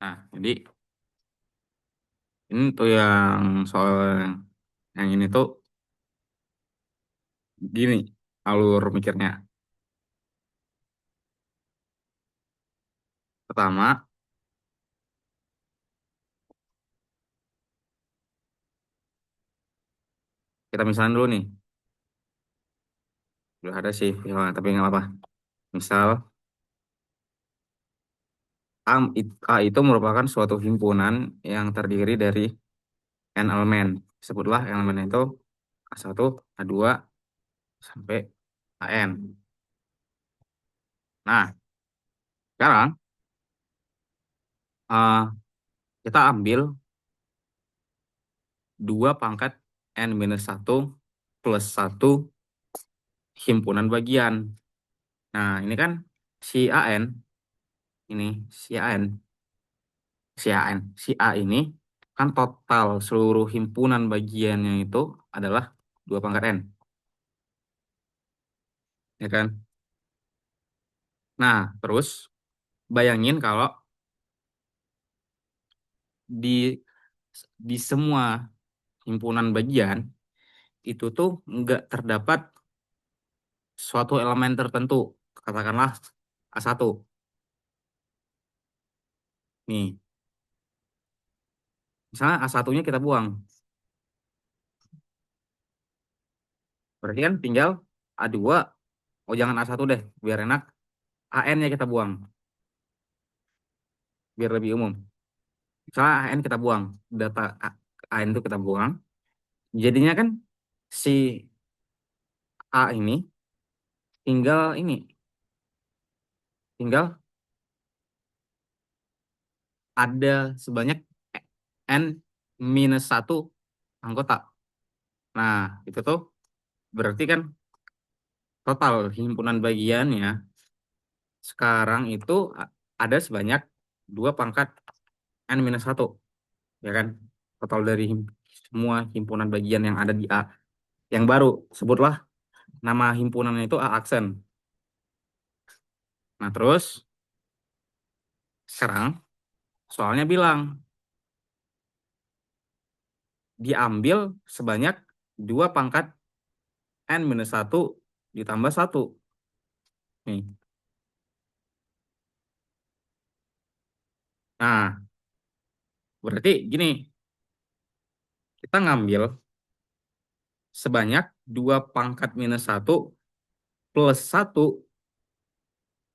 Nah, jadi ini tuh yang soal yang ini tuh gini alur mikirnya. Pertama, kita misalnya dulu nih. Udah ada sih, ya, tapi nggak apa-apa. Misal, A itu merupakan suatu himpunan yang terdiri dari n elemen. Sebutlah elemen itu A1, A2, sampai AN. Nah, sekarang eh, kita ambil 2 pangkat N minus 1 plus 1 himpunan bagian. Nah, ini kan si AN, ini si AN, si A ini kan total seluruh himpunan bagiannya itu adalah 2 pangkat N, ya kan? Nah, terus bayangin kalau di semua himpunan bagian itu tuh nggak terdapat suatu elemen tertentu, katakanlah A1. Nih, misalnya A1-nya kita buang. Berarti kan tinggal A2. Oh, jangan A1 deh, biar enak. AN-nya kita buang, biar lebih umum. Misalnya AN kita buang, data AN itu kita buang. Jadinya kan si A ini tinggal ini, tinggal ada sebanyak N minus 1 anggota. Nah, itu tuh berarti kan total himpunan bagiannya sekarang itu ada sebanyak 2 pangkat N minus 1, ya kan? Total dari semua himpunan bagian yang ada di A. Yang baru, sebutlah nama himpunannya itu A aksen. Nah, terus sekarang soalnya bilang diambil sebanyak 2 pangkat N minus 1 ditambah 1. Nih. Nah, berarti gini, kita ngambil sebanyak 2 pangkat minus 1 plus 1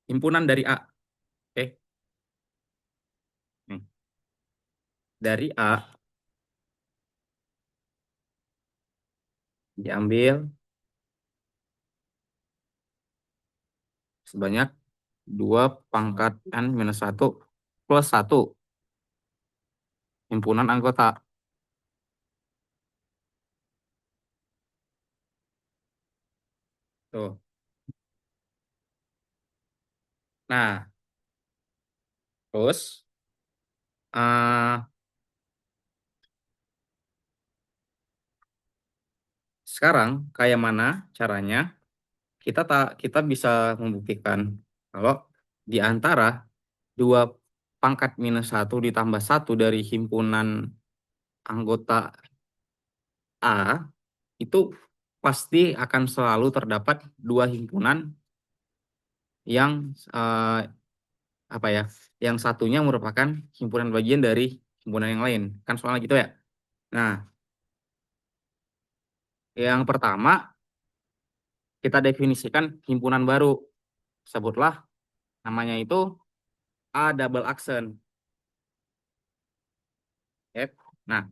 himpunan dari A. Oke, nih. Dari A diambil sebanyak 2 pangkat N minus 1 plus 1 himpunan anggota. Tuh. Nah, terus eh, sekarang kayak mana caranya kita bisa membuktikan kalau di antara 2 pangkat minus 1 ditambah 1 dari himpunan anggota A itu pasti akan selalu terdapat 2 himpunan yang apa ya? Yang satunya merupakan himpunan bagian dari himpunan yang lain. Kan soalnya gitu ya. Nah, yang pertama kita definisikan himpunan baru. Sebutlah namanya itu A double aksen. Ya. Nah,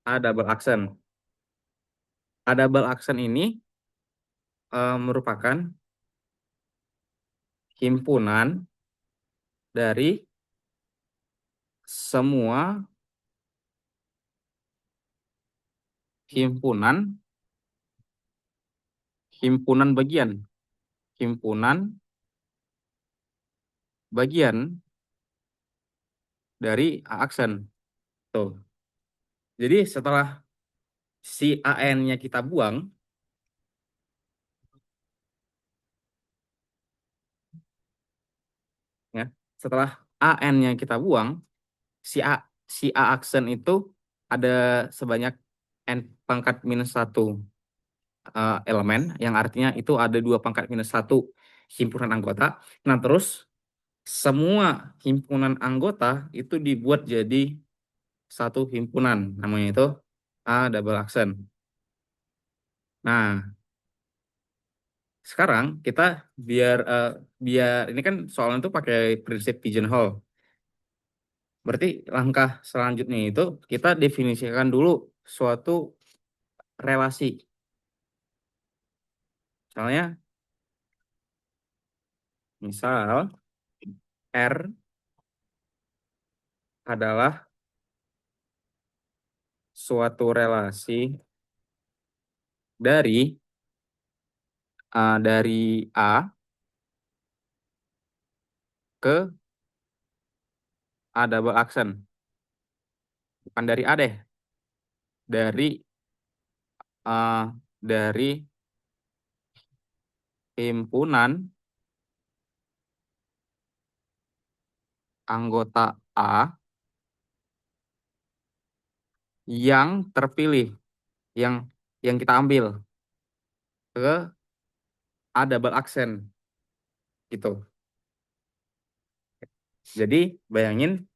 A double aksen. A double aksen ini merupakan himpunan dari semua himpunan himpunan bagian, himpunan bagian dari A aksen. Tuh. Jadi setelah si AN-nya kita buang, ya, setelah AN-nya kita buang, si A si A aksen itu ada sebanyak n pangkat minus satu elemen, yang artinya itu ada 2 × 1 himpunan anggota. Nah, terus semua himpunan anggota itu dibuat jadi satu himpunan, namanya itu A double aksen. Nah, sekarang kita biar ini kan soalnya itu pakai prinsip pigeonhole. Berarti langkah selanjutnya itu kita definisikan dulu suatu relasi. Misalnya, misal R adalah suatu relasi dari A ke A double aksen. Bukan dari A deh, dari eh, dari himpunan anggota A yang terpilih, yang kita ambil ke A double aksen gitu. Jadi bayangin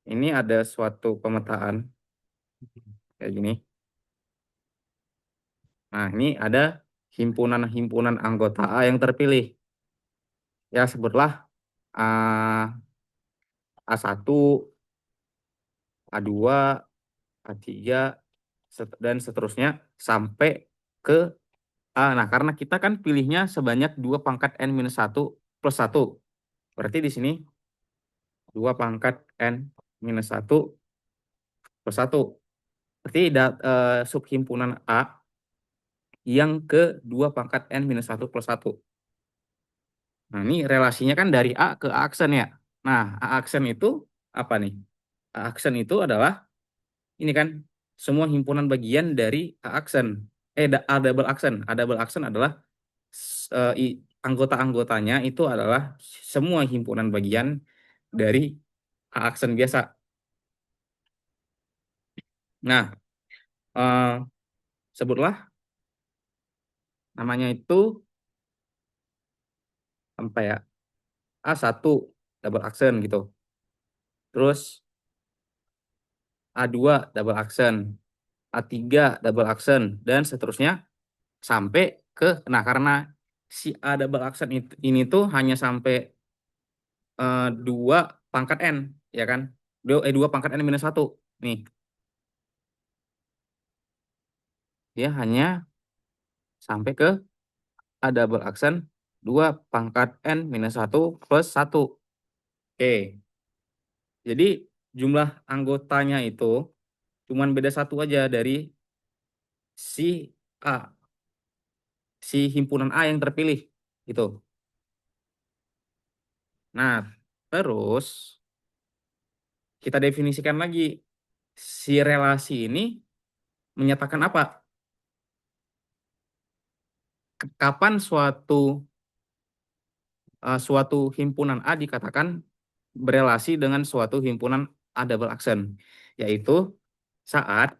ini ada suatu pemetaan kayak gini. Nah, ini ada himpunan-himpunan anggota A yang terpilih. Ya, sebutlah A1, A2, A3, dan seterusnya sampai ke A. Nah, karena kita kan pilihnya sebanyak 2 × n-1 + 1. Berarti di sini 2 × n-1 + 1. Berarti subhimpunan A yang ke 2 × n-1 + 1. Nah, ini relasinya kan dari A ke A aksen ya. Nah, A aksen itu apa nih? A aksen itu adalah ini kan semua himpunan bagian dari A aksen. A double aksen. A double aksen adalah anggota-anggotanya itu adalah semua himpunan bagian dari A aksen biasa. Nah, eh, sebutlah namanya itu apa ya? A1 double aksen gitu. Terus A2 double aksen, A3 double aksen, dan seterusnya sampai ke, nah karena si A double aksen ini tuh hanya sampai 2 × n, ya kan? 2 × n-1. Nih, dia hanya sampai ke A double aksen 2 × n-1 + 1. Oke, jadi jumlah anggotanya itu cuman beda satu aja dari si A, si himpunan A yang terpilih gitu. Nah, terus kita definisikan lagi si relasi ini menyatakan apa? Kapan suatu himpunan A dikatakan berelasi dengan suatu himpunan A double aksen, yaitu saat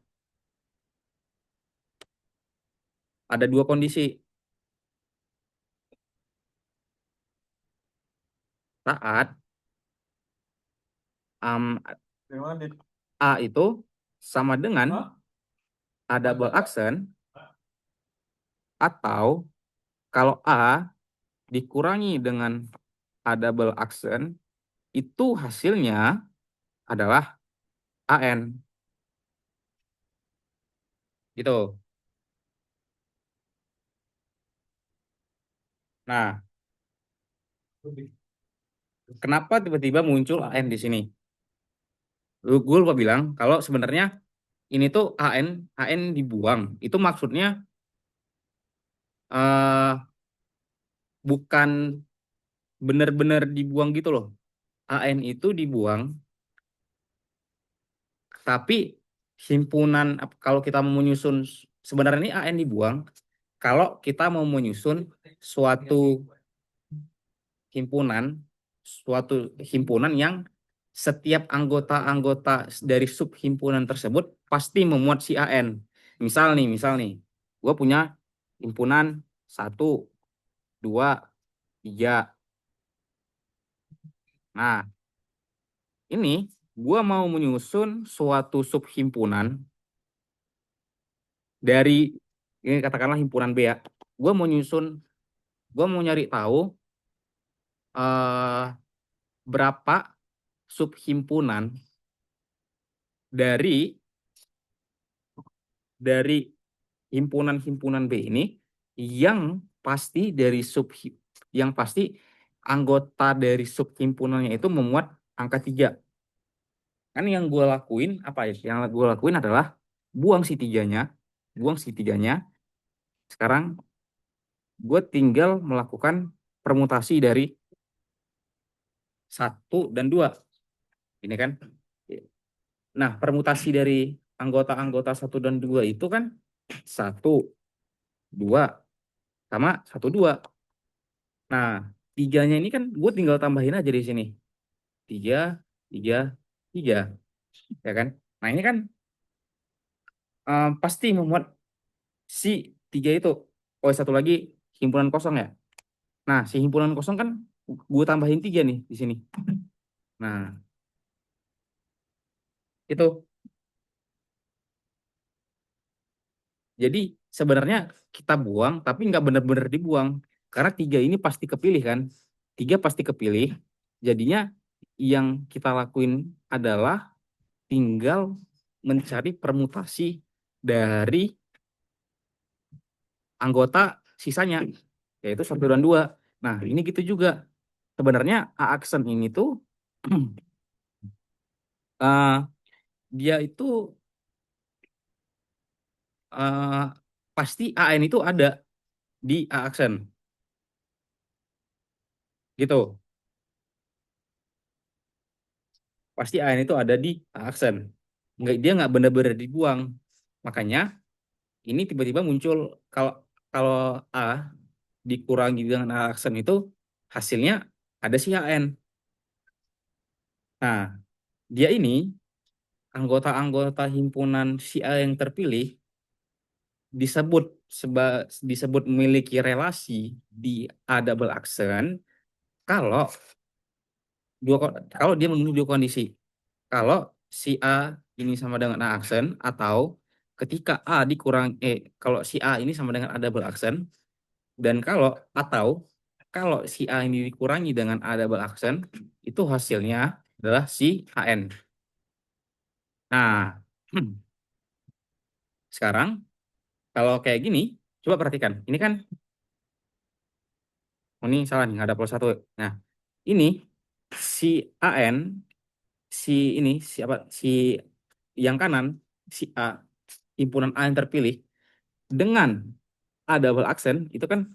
ada dua kondisi. Saat um, A itu sama dengan A double aksen, atau kalau A dikurangi dengan A double aksen, itu hasilnya adalah AN gitu. Nah, kenapa tiba-tiba muncul AN di sini? Gue lupa bilang kalau sebenarnya ini tuh AN dibuang. Itu maksudnya eh bukan benar-benar dibuang gitu loh. AN itu dibuang, tapi himpunan kalau kita mau menyusun, sebenarnya ini AN dibuang kalau kita mau menyusun suatu himpunan suatu himpunan yang setiap anggota-anggota dari subhimpunan tersebut pasti memuat si AN. Misal nih, gue punya himpunan 1, 2, 3. Nah, ini gue mau menyusun suatu subhimpunan dari, ini katakanlah himpunan B ya. Gue mau nyusun, gue mau nyari tahu eh, berapa subhimpunan dari dari himpunan-himpunan B ini yang pasti dari yang pasti anggota dari subhimpunannya itu memuat angka 3. Kan yang gue lakuin apa ya? Yang gue lakuin adalah buang si tiganya, buang si tiganya. Sekarang gue tinggal melakukan permutasi dari 1 dan 2. Ini kan. Nah, permutasi dari anggota-anggota 1 dan 2 itu kan 1, 2 sama 1, 2. Nah, tiganya ini kan gue tinggal tambahin aja di sini. 3, 3, 3, ya kan? Nah, ini kan pasti memuat si 3 itu. Oh, satu lagi himpunan kosong ya. Nah, si himpunan kosong kan gue tambahin 3 nih di sini. Nah, itu. Jadi sebenarnya kita buang, tapi nggak benar-benar dibuang. Karena 3 ini pasti kepilih kan. 3 pasti kepilih. Jadinya yang kita lakuin adalah tinggal mencari permutasi dari anggota sisanya, yaitu 1 dan 2. Nah, ini gitu juga. Sebenarnya A aksen ini tuh eh, dia itu eh, pasti AN itu ada di A aksen gitu. Pasti AN itu ada di A aksen. Nggak, dia nggak benar-benar dibuang. Makanya ini tiba-tiba muncul kalau kalau A dikurangi dengan A aksen itu hasilnya ada si AN. Nah, dia ini anggota-anggota himpunan si A yang terpilih disebut disebut memiliki relasi di A double aksen kalau kalau dia memenuhi 2 kondisi. Kalau si A ini sama dengan A aksen, atau ketika A dikurang kalau si A ini sama dengan A double aksen, dan kalau si A ini dikurangi dengan A double aksen, itu hasilnya adalah si AN. Nah, sekarang kalau kayak gini, coba perhatikan. Ini kan, oh ini salah nih, nggak ada plus 1. Nah, ini si AN, si yang kanan, si A, himpunan A yang terpilih, dengan A double aksen, itu kan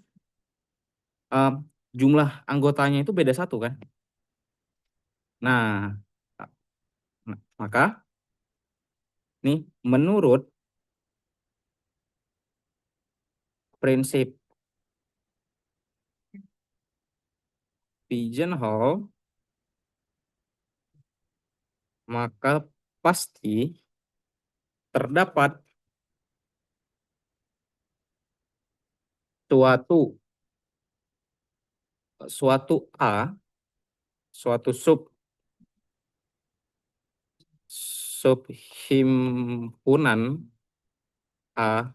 eh, jumlah anggotanya itu beda 1 kan. Nah, maka nih menurut prinsip pigeonhole, maka pasti terdapat suatu suatu A, suatu subhimpunan A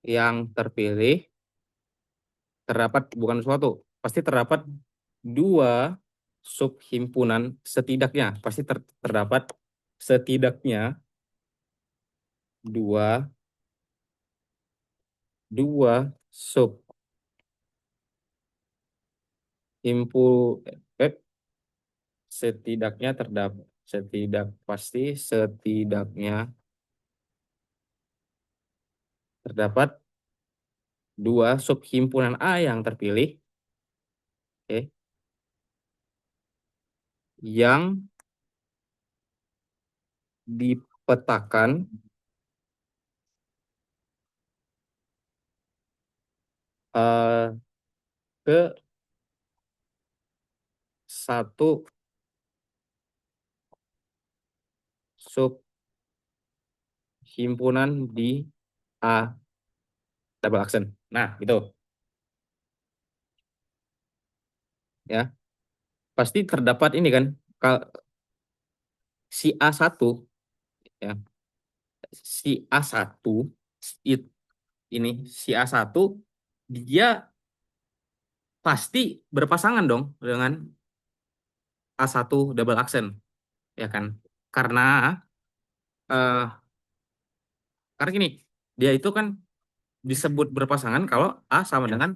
yang terpilih, terdapat bukan suatu, pasti terdapat 2 subhimpunan, setidaknya pasti terdapat setidaknya dua dua subhimpun eh, setidaknya setidaknya terdapat 2 subhimpunan A yang terpilih, oke, yang dipetakan eh, ke 1 subhimpunan di A double aksen. Nah, gitu ya. Pasti terdapat ini kan, si A1 ya. Si A1 it- ini si A1 dia pasti berpasangan dong dengan A1 double aksen, ya kan? Karena eh karena gini, dia itu kan disebut berpasangan kalau A sama dengan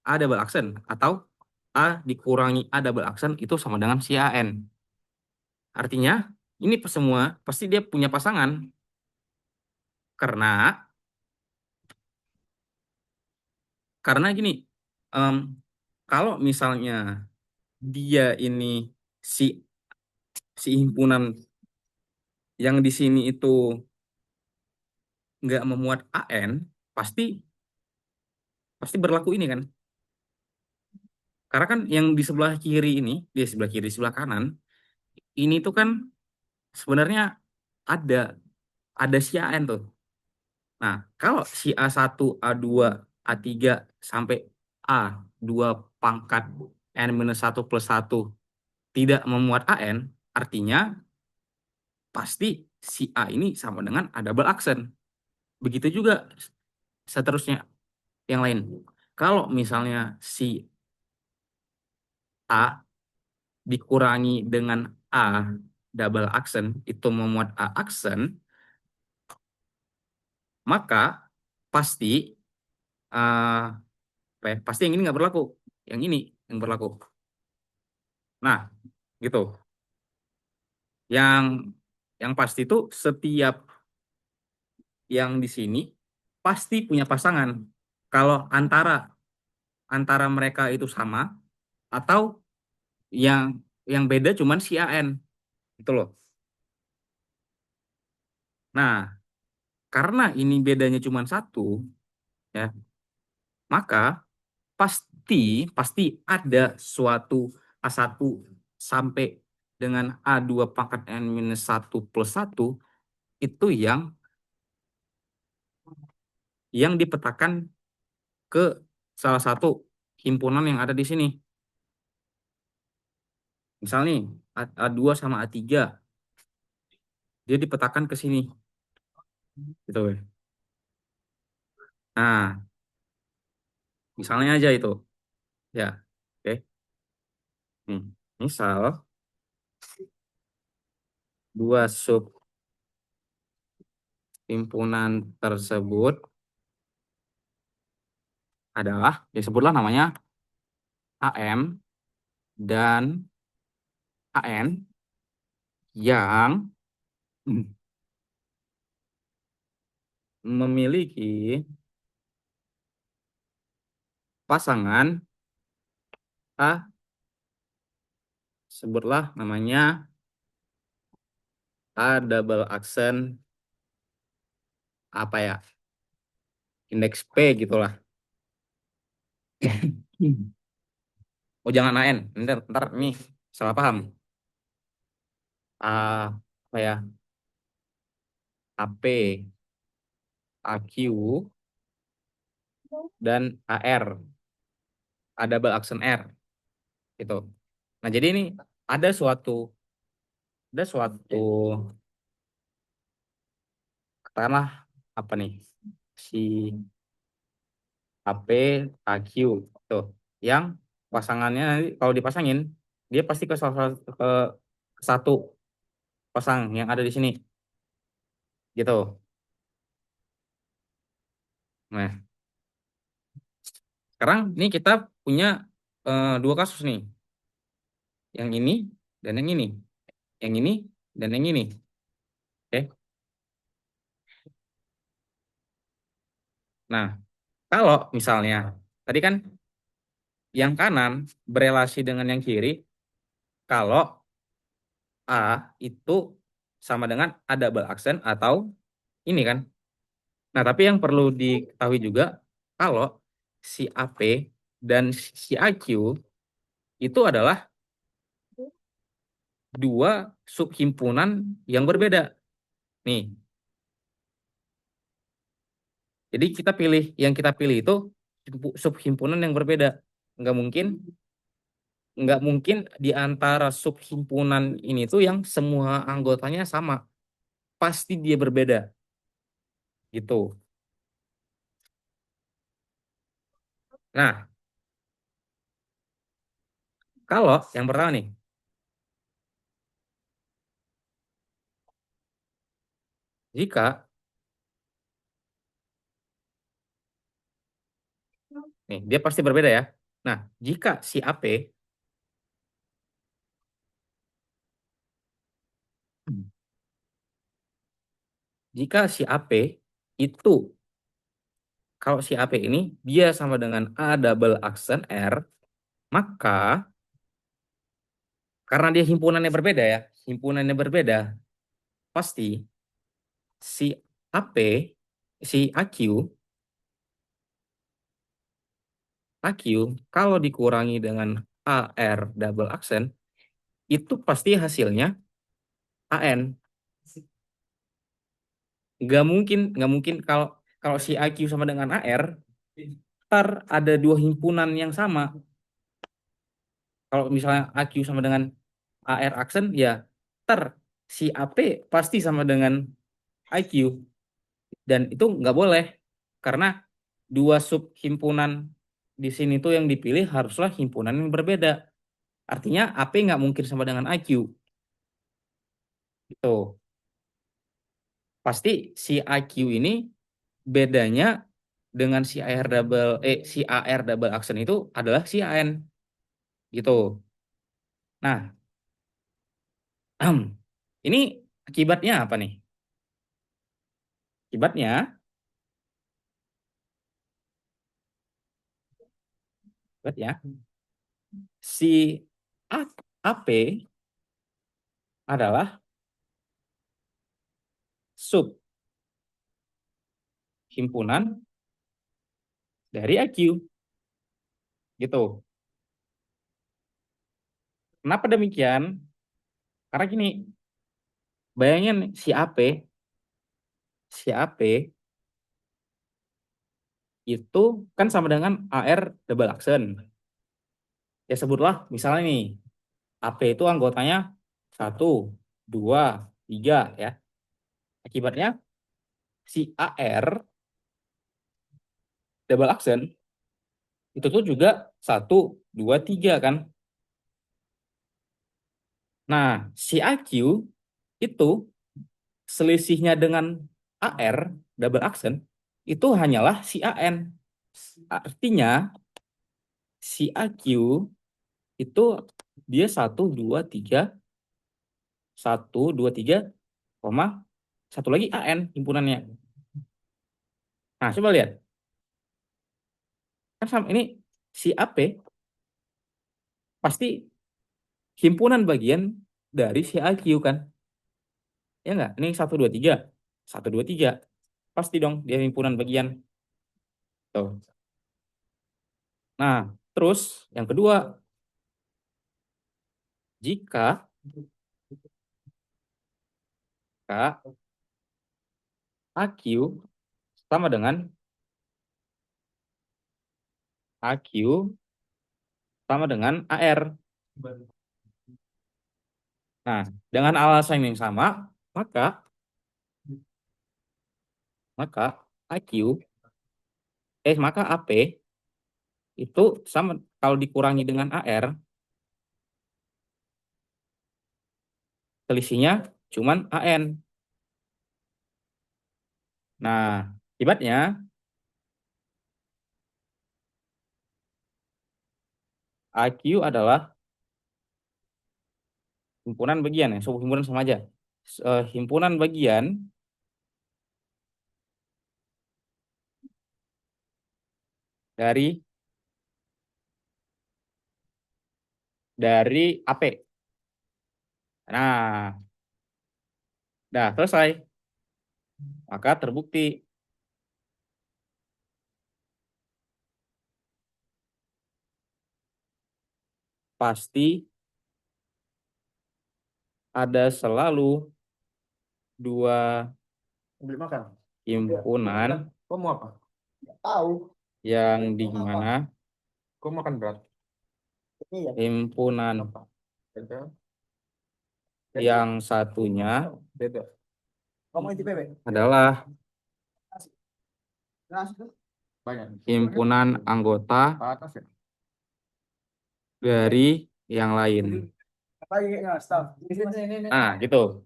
A double aksen atau A dikurangi A double aksen itu sama dengan si AN. Artinya ini semua pasti dia punya pasangan karena gini, em, kalau misalnya dia ini si himpunan yang di sini itu nggak memuat AN, pasti pasti berlaku ini kan. Karena kan yang di sebelah kiri ini, di sebelah kiri, sebelah kanan, ini tuh kan sebenarnya ada si AN tuh. Nah, kalau si A1, A2, A3 sampai A2 pangkat N-1 plus 1 tidak memuat AN, artinya pasti si A ini sama dengan A double aksen. Begitu juga seterusnya yang lain. Kalau misalnya si A dikurangi dengan A double aksen itu memuat A aksen, maka pasti pasti yang ini nggak berlaku, yang ini yang berlaku. Nah, gitu. Yang pasti itu setiap yang di sini pasti punya pasangan. Kalau antara mereka itu sama atau yang beda cuman si AN, itu loh. Nah, karena ini bedanya cuma satu, ya, maka pasti pasti ada suatu A1 sampai dengan A2 pangkat N-1 plus 1 itu yang dipetakan ke salah satu himpunan yang ada di sini. Misal nih, A2 sama A3, dia dipetakan ke sini. Gitu. Nah, misalnya aja itu. Ya, oke. Nih, misal dua sub himpunan tersebut adalah, disebutlah namanya AM dan AN yang memiliki pasangan A, sebutlah namanya A double aksen apa ya, indeks P gitulah. Oh jangan AN, ntar nih salah paham. A apa ya, AP, AQ dan AR, A double aksen R gitu. Nah jadi ini ada suatu ada suatu katakanlah apa nih, si AP, AQ tuh yang pasangannya nanti kalau dipasangin dia pasti ke salah satu, ke satu pasang yang ada di sini gitu. Nah, sekarang ini kita punya dua kasus nih, yang ini dan yang ini, yang ini dan yang ini. Oke. Nah, kalau misalnya tadi kan yang kanan berelasi dengan yang kiri kalau A itu sama dengan A double aksen atau ini kan. Nah, tapi yang perlu diketahui juga kalau si AP dan si AQ itu adalah dua subhimpunan yang berbeda. Nih, jadi yang kita pilih itu subhimpunan yang berbeda. Nggak mungkin, nggak mungkin di antara subhimpunan ini tuh yang semua anggotanya sama. Pasti dia berbeda, gitu. Nah, kalau yang pertama nih, jika nih dia pasti berbeda ya. Nah, jika si AP, jika si AP itu, kalau si AP ini dia sama dengan A double aksen R, maka karena dia himpunannya berbeda ya, himpunannya berbeda, pasti si AP, si AQ kalau dikurangi dengan AR double aksen, itu pasti hasilnya AN. Nggak mungkin kalau kalau si AQ sama dengan AR, ntar ada dua himpunan yang sama. Kalau misalnya AQ sama dengan AR aksen, ya ntar si AP pasti sama dengan IQ. Dan itu nggak boleh. Karena dua sub himpunan di sini tuh yang dipilih haruslah himpunan yang berbeda. Artinya AP nggak mungkin sama dengan IQ. Gitu. Pasti si IQ ini bedanya dengan si AR double aksen itu adalah si AN. Gitu. Nah, ini akibatnya apa nih? Akibatnya, akibatnya si AP adalah sub himpunan dari IQ. Gitu. Kenapa demikian? Karena gini, bayangin si AP itu kan sama dengan AR double aksen. Ya sebutlah misalnya nih, AP itu anggotanya satu, dua, tiga ya. Akibatnya si AR double aksen itu tuh juga satu, dua, tiga kan. Nah, si AQ itu selisihnya dengan AR double aksen itu hanyalah si AN. Artinya si AQ itu dia satu dua tiga koma satu lagi AN himpunannya. Nah, coba lihat. Kan sama ini si AP pasti himpunan bagian dari si AQ kan. Ya enggak? Ini satu dua tiga. Pasti dong dia himpunan bagian. Tuh. Nah, terus yang kedua, jika K AQ sama dengan AQ sama dengan AR. Nah, dengan alasan yang sama, maka maka AQ maka AP itu sama kalau dikurangi dengan AR, selisihnya cuman AN. Nah, akibatnya AQ adalah himpunan bagian ya, suatu himpunan sama aja. Himpunan bagian dari AP. Nah, dah selesai. Maka terbukti pasti ada selalu dua Beli makan. himpunan Kau mau apa? Tahu. yang di mana Kau makan berat. Iya. himpunan Beda. yang satunya Beda. Kamu itu bebek. adalah Banyak. himpunan anggota Atas ya. dari yang lain. Lagi nggak staff. Nah, gitu.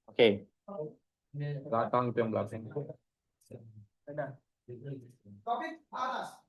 Oke. Belakang itu yang belakang. Tapi panas.